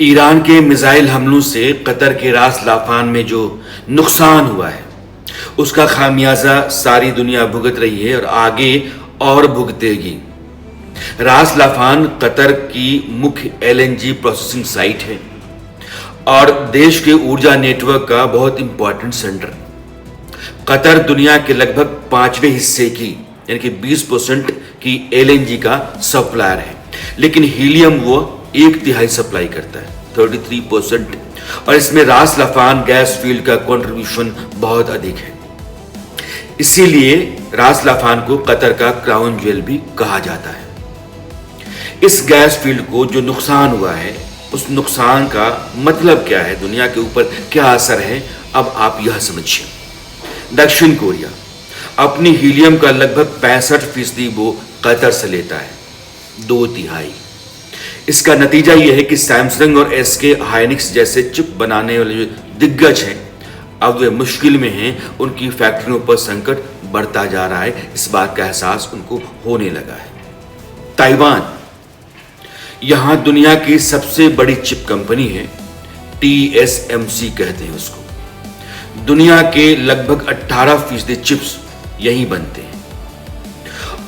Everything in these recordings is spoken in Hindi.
ईरान के मिसाइल हमलों से कतर के रास लाफान में जो नुकसान हुआ है उसका खामियाजा सारी दुनिया भुगत रही है और आगे और भुगतेगी। रास लाफान कतर की मुख्य एलएनजी प्रोसेसिंग साइट है और देश के ऊर्जा नेटवर्क का बहुत इंपॉर्टेंट सेंटर। कतर दुनिया के लगभग 5वें हिस्से की यानी कि 20% की एलएनजी का सप्लायर है, लेकिन हीलियम वो 1/3 सप्लाई करता है 33%, और इसमें रास लाफान गैस फील्ड का कंट्रीब्यूशन बहुत अधिक है। इसीलिए रास लाफान को कतर का क्राउन ज्वेल भी कहा जाता है। इस गैस फील्ड को जो नुकसान हुआ है उस नुकसान का मतलब क्या है, दुनिया के ऊपर क्या असर है, अब आप यह समझिए। दक्षिण कोरिया अपनी हीलियम का लगभग 65% वो कतर से लेता है, 2/3। इसका नतीजा यह है कि सैमसंग और एसके हाइनिक्स जैसे चिप बनाने वाले जो दिग्गज हैं अब वे मुश्किल में हैं। उनकी फैक्ट्रियों पर संकट बढ़ता जा रहा है, इस बात का एहसास उनको होने लगा है। ताइवान यहां दुनिया की सबसे बड़ी चिप कंपनी है, TSMC कहते हैं उसको। दुनिया के लगभग 18% चिप्स यहीं बनते हैं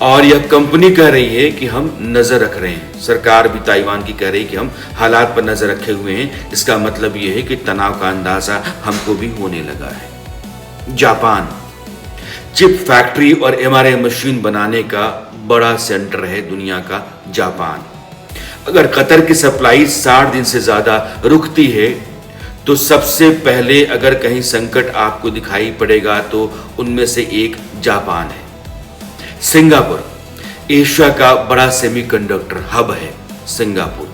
और यह कंपनी कह रही है कि हम नजर रख रहे हैं। सरकार भी ताइवान की कह रही है कि हम हालात पर नजर रखे हुए हैं। इसका मतलब यह है कि तनाव का अंदाजा हमको भी होने लगा है। जापान चिप फैक्ट्री और MRI मशीन बनाने का बड़ा सेंटर है दुनिया का जापान। अगर कतर की सप्लाई 60 दिन से ज्यादा रुकती है तो सबसे पहले अगर कहीं संकट आपको दिखाई पड़ेगा तो उनमें से एक जापान है। सिंगापुर एशिया का बड़ा सेमीकंडक्टर हब है सिंगापुर,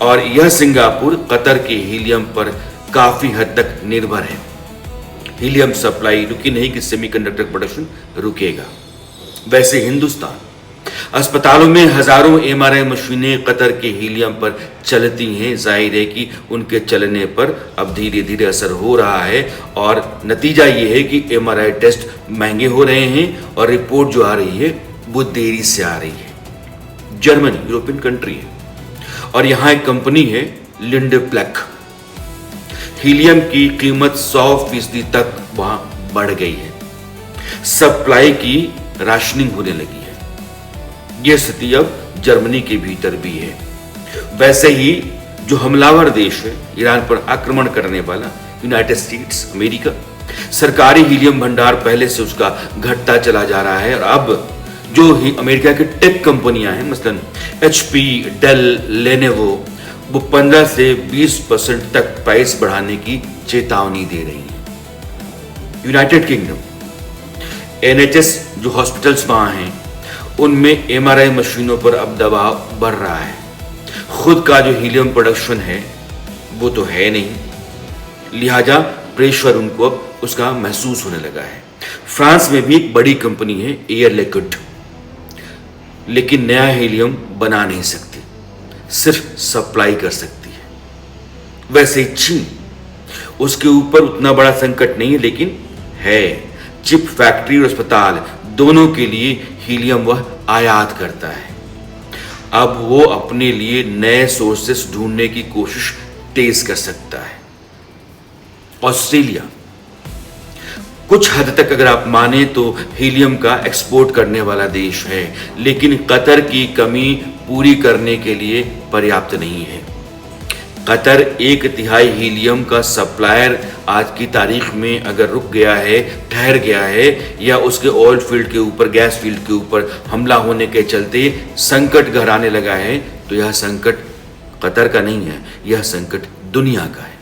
और यह सिंगापुर कतर के हीलियम पर काफी हद तक निर्भर है। हीलियम सप्लाई रुकी नहीं कि सेमीकंडक्टर प्रोडक्शन रुकेगा। वैसे हिंदुस्तान अस्पतालों में हजारों MRI मशीनें कतर के हीलियम पर चलती हैं। जाहिर है कि उनके चलने पर अब धीरे धीरे असर हो रहा है और नतीजा ये है कि MRI टेस्ट महंगे हो रहे हैं और रिपोर्ट जो आ रही है वो देरी से आ रही है। जर्मनी यूरोपियन कंट्री है और यहाँ एक कंपनी है लिंडे प्लेक। हीलियम की कीमत 100% तक वहां बढ़ गई है। सप्लाई की राशनिंग होने लगी है। यह स्थिति अब जर्मनी के भीतर भी है। वैसे ही जो हमलावर देश है ईरान पर आक्रमण करने वाला यूनाइटेड स्टेट्स अमेरिका, सरकारी हीलियम भंडार पहले से उसका घटता चला जा रहा है और अब जो ही अमेरिका की टेक कंपनियां हैं मसलन HP, डेल, लेनोवो, वो 15 से 20% तक प्राइस बढ़ाने की चेतावनी दे रही है। यूनाइटेड किंगडम NHS जो हॉस्पिटल्स वहां हैं उनमें MRI मशीनों पर अब दबाव बढ़ रहा है। खुद का जो हीलियम प्रोडक्शन है वो तो है नहीं, लिहाजा प्रेशर उनको अब उसका महसूस होने लगा है। फ्रांस में भी एक बड़ी कंपनी है एयर लिक्विड, लेकिन नया हीलियम बना नहीं सकती, सिर्फ सप्लाई कर सकती है। वैसे चीन, उसके ऊपर उतना बड़ा संकट नहीं है, लेकिन है। चिप फैक्ट्री और अस्पताल दोनों के लिए हीलियम वह आयात करता है। अब वो अपने लिए नए सोर्सेस ढूंढने की कोशिश तेज कर सकता है। ऑस्ट्रेलिया कुछ हद तक अगर आप माने तो हीलियम का एक्सपोर्ट करने वाला देश है, लेकिन कतर की कमी पूरी करने के लिए पर्याप्त नहीं है। कतर 1/3 हीलियम का सप्लायर आज की तारीख में अगर रुक गया है, ठहर गया है, या उसके ऑयल फील्ड के ऊपर, गैस फील्ड के ऊपर हमला होने के चलते संकट गहराने लगा है, तो यह संकट कतर का नहीं है, यह संकट दुनिया का है।